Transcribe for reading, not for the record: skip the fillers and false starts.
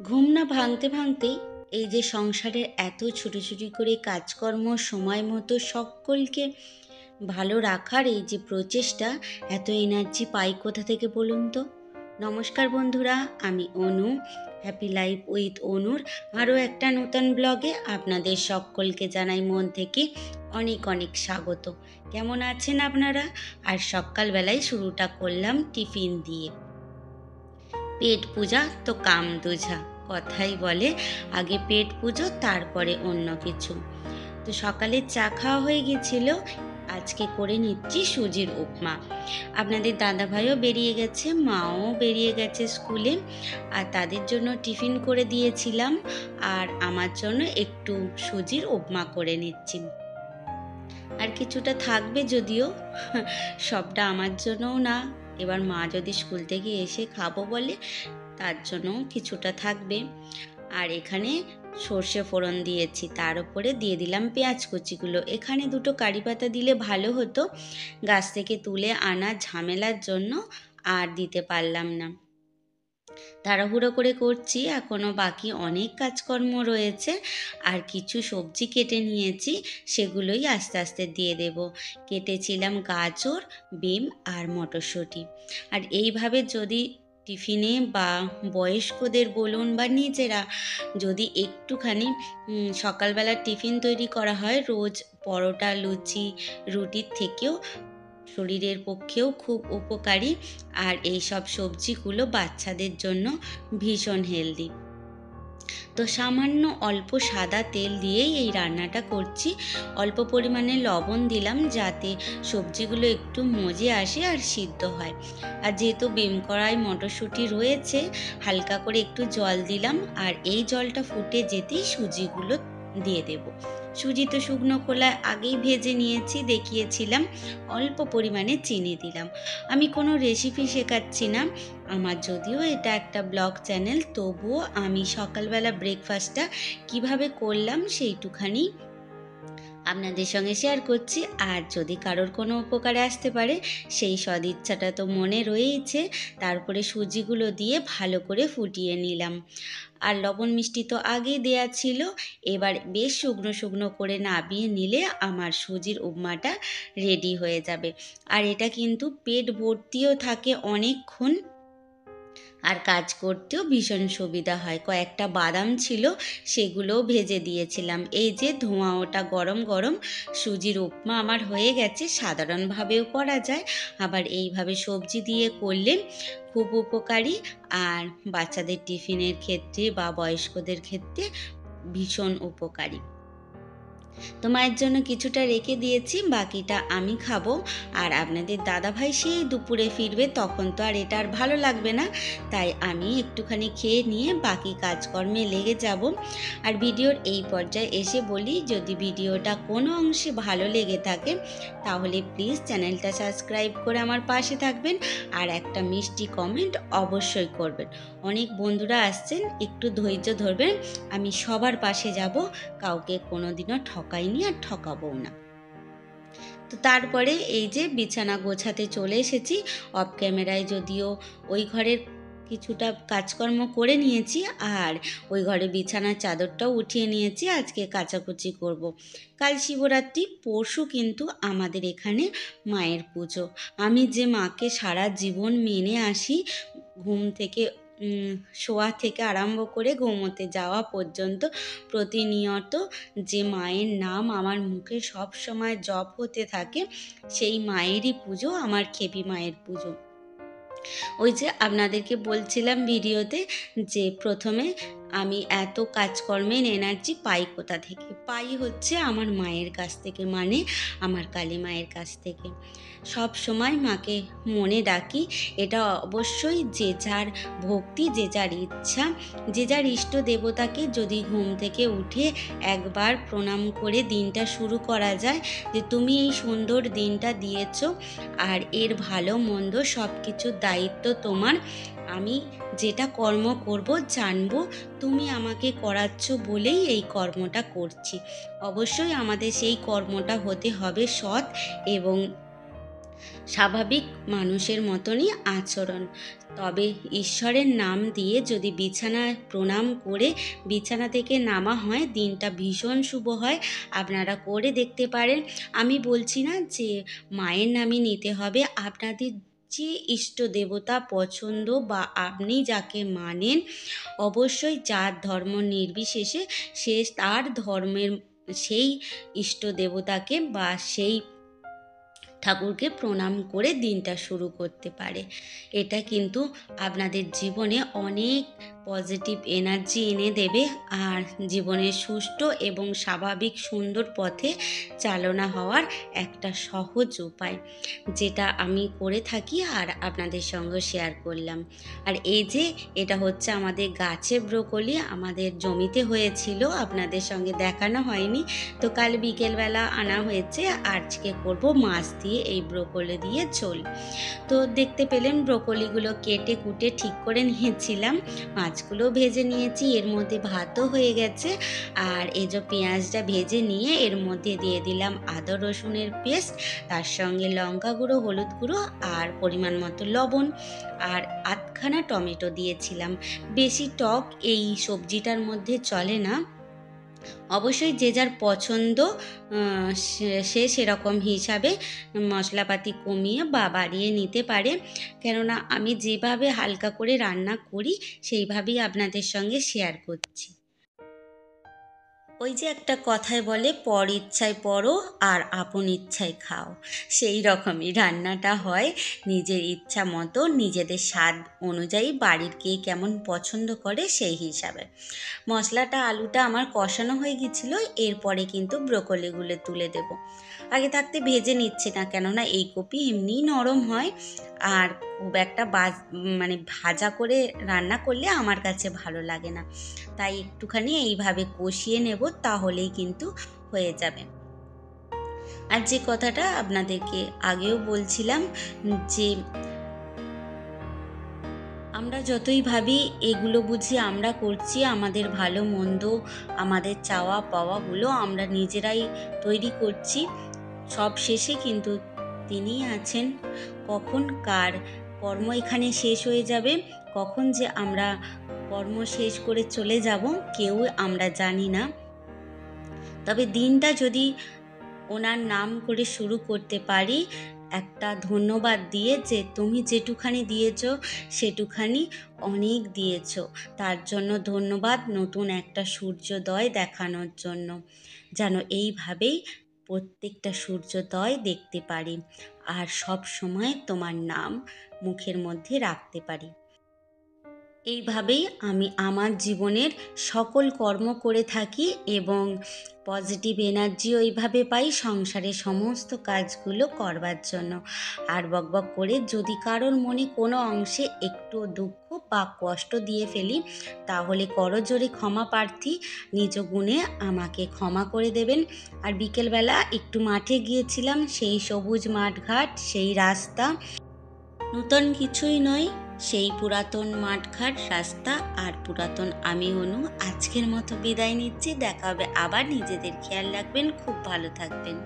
ঘুম না ভাঙতে ভাঙতেই এই যে সংসারের এত ছুটোছুটি করে কাজকর্ম সময় মতো সকলকে ভালো রাখার এই যে প্রচেষ্টা, এত এনার্জি পাই কোথা থেকে বলুন তো? নমস্কার বন্ধুরা, আমি অনু। হ্যাপি লাইফ উইথ অনুর আরও একটা নতুন ব্লগে আপনাদের সকলকে জানাই মন থেকে অনেক অনেক স্বাগত। কেমন আছেন আপনারা? আর সকালবেলায় শুরুটা করলাম টিফিন দিয়ে। পেট পূজা তো কাম দুঝা, কথাই বলে আগে পেট পুজো তারপরে অন্য কিছু। তো সকালে চা খাওয়া হয়ে গেছিল, আজকে করে নিচ্ছি সুজির উপমা। আপনাদের দাদাভাইও বেরিয়ে গেছে, মাও বেরিয়ে গেছে স্কুলে, আর তাদের জন্য টিফিন করে দিয়েছিলাম, আর আমার জন্য একটু সুজির উপমা করে নিচ্ছি। আর কিছুটা থাকবে যদিও, সবটা আমার জন্যও না, এবার মা যদি স্কুল থেকে এসে খাবো বলে তার জন্য কিছুটা থাকবে। আর এখানে সর্ষে ফোড়ন দিয়েছি, তার উপরে দিয়ে দিলাম পেঁয়াজ কুচিগুলো। এখানে দুটো কারি পাতা দিলে ভালো হতো, গাছ থেকে তুলে আনা ঝামেলার জন্য আর দিতে পারলাম না। তাড়াহুড়ো করে করছি, এখনও বাকি অনেক কাজকর্ম রয়েছে। আর কিছু সবজি কেটে নিয়েছি, সেগুলোই আস্তে আস্তে দিয়ে দেব। কেটেছিলাম গাজর, বিম আর মটরশুঁটি। আর এইভাবে যদি টিফিনে বা বয়স্কদের বলুন বা নিজেরা যদি একটুখানি সকালবেলা টিফিন তৈরি করা হয়, রোজ পরোটা, লুচি, রুটির থেকেও শরীরের পক্ষেও খুব উপকারী। আর এই সব সবজিগুলো বাচ্চাদের জন্য ভীষণ হেলদি। তো সামান্য অল্প সাদা তেল দিয়েই এই রান্নাটা করছি। অল্প পরিমাণে লবণ দিলাম যাতে সবজিগুলো একটু মজে আসে আর সিদ্ধ হয়। আর যেহেতু বিম কড়াই মটরশুঁটি রয়েছে, হালকা করে একটু জল দিলাম, আর এই জলটা ফুটে যেতেই সুজিগুলো দিয়ে দেব। সুজি তো শুকনো খোলায় আগেই ভেজে নিয়েছি, দেখিয়েছিলাম। অল্প পরিমাণে চিনি দিলাম। আমি কোনো রেসিপি শেখাচ্ছি না, আমার যদিও এটা একটা ব্লগ চ্যানেল, তবুও আমি সকালবেলা ব্রেকফাস্টটা কিভাবে করলাম সেইটুখানি আপনাদের সঙ্গে শেয়ার করছি। আর যদি কারোর কোনো উপকারে আসতে পারে সেই সদিচ্ছাটা তো মনে রয়েইছে। তারপরে সুজিগুলো দিয়ে ভালো করে ফুটিয়ে নিলাম। আর লবণ মিষ্টি তো আগেই দেয়া ছিল, এবার বেশ শুকনো শুকনো করে নাবিয়ে নিলে আমার সুজির উপমাটা রেডি হয়ে যাবে। আর এটা কিন্তু পেট ভর্তিও থাকে অনেকক্ষণ, আর কাজ করতেও ভীষণ সুবিধা হয়। কয়েকটা বাদাম ছিল, সেগুলোও ভেজে দিয়েছিলাম। এই যে ধোঁয়া ওটা গরম গরম সুজির উপমা আমার হয়ে গেছে। সাধারণভাবেও করা যায়, আবার এইভাবে সবজি দিয়ে করলে খুব উপকারী। আর বাচ্চাদের টিফিনের ক্ষেত্রে বা বয়স্কদের ক্ষেত্রে ভীষণ উপকারী। তো মায়ের জন্য কিছুটা রেখে দিয়েছি, বাকিটা আমি খাবো। আর আপনাদের দাদাভাই সেই দুপুরে ফিরবে, তখন তো আর এটা আর ভালো লাগবে না, তাই আমি একটুখানি খেয়ে নিয়ে বাকি কাজকর্মে লেগে যাব। আর ভিডিওর এই পর্যায়ে এসে বলি, যদি ভিডিওটা কোনো অংশে ভালো লেগে থাকে তাহলে প্লিজ চ্যানেলটা সাবস্ক্রাইব করে আমার পাশে থাকবেন, আর একটা মিষ্টি কমেন্ট অবশ্যই করবেন। অনেক বন্ধুরা আসছেন, একটু ধৈর্য ধরবেন, আমি সবার পাশে যাব, কাউকে কোনোদিনও ঠকাইনি আর ঠকাবও না। তো তারপরে এই যে বিছানা গোছাতে চলে এসেছি। অফ ক্যামেরায় যদিও ওই ঘরের কিছুটা কাজকর্ম করে নিয়েছি, আর ওই ঘরে বিছানার চাদরটাও উঠিয়ে নিয়েছি, আজকে কাচাকুচি করব। কাল শিবরাত্রি, পরশু কিন্তু আমাদের এখানে মায়ের পুজো। আমি যে মাকে সারা জীবন মেনে আসি, ঘুম থেকে শোয়া থেকে আরম্ভ করে ঘুমোতে যাওয়া পর্যন্ত প্রতিনিয়ত যে মায়ের নাম আমার মুখে সব সময় জপ হতে থাকে, সেই মায়েরই পুজো আমার খেপি মায়ের পুজো। ওই যে আপনাদেরকে বলছিলাম ভিডিওতে যে প্রথমে আমি এত কাজকর্মের এনার্জি পাই কোথা থেকে? পাই হচ্ছে আমার মায়ের কাছ থেকে, মানে আমার কালী মায়ের কাছ থেকে। সব সময় মাকে মনে ডাকি। এটা অবশ্যই যে যার ভক্তি, যে যার ইচ্ছা, যে যার ইষ্ট দেবতাকে যদি ঘুম থেকে উঠে একবার প্রণাম করে দিনটা শুরু করা যায়, যে তুমি এই সুন্দর দিনটা দিয়েছো, আর এর ভালো মন্দ সব কিছুর দায়িত্ব তোমার। আমি যেটা কর্ম করব জানবো তুমি আমাকে করাচ্ছ বলেই এই কর্মটা করছি। অবশ্যই আমাদের সেই কর্মটা হতে হবে সৎ এবং স্বাভাবিক মানুষের মতনই আচরণ। তবে ঈশ্বরের নাম দিয়ে যদি বিছানায় প্রণাম করে বিছানা থেকে নামা হয়, দিনটা ভীষণ শুভ হয়। আপনারা করে দেখতে পারেন। আমি বলছি না যে মায়ের নামই নিতে হবে, আপনাদের যে ইষ্ট দেবতা পছন্দ বা আপনি যাকে মানেন, অবশ্যই যার ধর্ম নির্বিশেষে সে তার ধর্মের সেই ইষ্ট দেবতাকে বা সেই ঠাকুরকে প্রণাম করে দিনটা শুরু করতে পারে। এটা কিন্তু আপনাদের জীবনে অনেক পজিটিভ এনার্জি এনে দেবে, আর জীবনের সুষ্ঠু এবং স্বাভাবিক সুন্দর পথে চালনা হওয়ার একটা সহজ উপায়, যেটা আমি করে থাকি আর আপনাদের সঙ্গে শেয়ার করলাম। আর এই যে এটা হচ্ছে আমাদের গাছের ব্রোকলি, আমাদের জমিতে হয়েছিল, আপনাদের সঙ্গে দেখানো হয়নি, তো কাল বিকেলবেলা আনা হয়েছে। আজকে করব মাছ দিয়ে এই ব্রোকলি দিয়ে ঝোল। তো দেখতে পেলেন ব্রোকলিগুলো কেটে কুটে ঠিক করে নিয়েছিলাম, মাছগুলো ভেজে নিয়েছি, এর মধ্যে ভাতও হয়ে গেছে। আর এই যে পেঁয়াজটা ভেজে নিয়ে এর মধ্যে দিয়ে দিলাম আদা রসুনের পেস্ট, তার সঙ্গে লঙ্কা গুঁড়ো, হলুদ গুঁড়ো আর পরিমাণ মতো লবণ, আর আধখানা টমেটো দিয়েছিলাম। বেশি টক এই সবজিটার মধ্যে চলে না, অবশ্যই যে যার পছন্দ সে সেরকম হিসাবে মশলাপাতি কমিয়ে বা বাড়িয়ে নিতে পারে। কেননা আমি যেভাবে হালকা করে রান্না করি সেইভাবেই আপনাদের সঙ্গে শেয়ার করছি। ওই যে একটা কথায় বলে, পর ইচ্ছায় পড়ো আর আপন ইচ্ছায় খাও, সেই রকমই রান্নাটা হয় নিজের ইচ্ছা মতো, নিজেদের স্বাদ অনুযায়ী, বাড়ির কে কেমন পছন্দ করে সেই হিসাবে। মশলাটা আলুটা আমার কষানো হয়ে গেছিলো, এরপরে কিন্তু ব্রোকলিগুলো তুলে দেব। আগে থাকতে ভেজে নিচ্ছি না, কেননা এই কপি এমনিই নরম হয়, আর খুব একটা মানে ভাজা করে রান্না করলে আমার কাছে ভালো লাগে না, তাই একটুখানি এইভাবে কষিয়ে নেব, তাহলেই কিন্তু হয়ে যাবে। আর যে কথাটা আপনাদেরকে আগেও বলছিলাম, যে আমরা যতই ভাবি এগুলো বুঝি আমরা করছি, আমাদের ভালো মন্দ, আমাদের চাওয়া পাওয়াগুলো আমরা নিজেরাই তৈরি করছি, সব শেষে কিন্তু তিনিই আছেন। কখন কার কর্ম এখানে শেষ হয়ে যাবে, কখন যে আমরা কর্ম শেষ করে চলে যাব, কেউ আমরা জানি না। তবে দিনটা যদি ওনার নাম করে শুরু করতে পারি, একটা ধন্যবাদ দিয়ে, যে তুমি যেটুখানি দিয়েছ সেটুখানি অনেক দিয়েছ, তার জন্য ধন্যবাদ, নতুন একটা সূর্যোদয় দেখানোর জন্য, যেন এইভাবেই প্রত্যেকটা সূর্যোদয় দেখতে পারি আর সব সময় তোমার নাম মুখের মধ্যে রাখতে পারি। এইভাবেই আমি আমার জীবনের সকল কর্ম করে থাকি এবং পজিটিভ এনার্জিও এইভাবে পাই সংসারের সমস্ত কাজগুলো করবার জন্য। আর বকবক করে যদি কারোর মনে কোনো অংশে একটু দুঃখ বা কষ্ট দিয়ে ফেলি, তাহলে করজোরে ক্ষমা প্রার্থী, নিজ গুণে আমাকে ক্ষমা করে দেবেন। আর বিকেলবেলা একটু মাঠে গিয়েছিলাম, সেই সবুজ মাঠঘাট, সেই রাস্তা, নূতন কিছুই নয়, সেই পুরাতন মাঠঘাট রাস্তা আর পুরাতন আমি অনু। আজকের মতো বিদায় নিচ্ছি, দেখা হবে আবার। নিজেদের খেয়াল রাখবেন, খুব ভালো থাকবেন।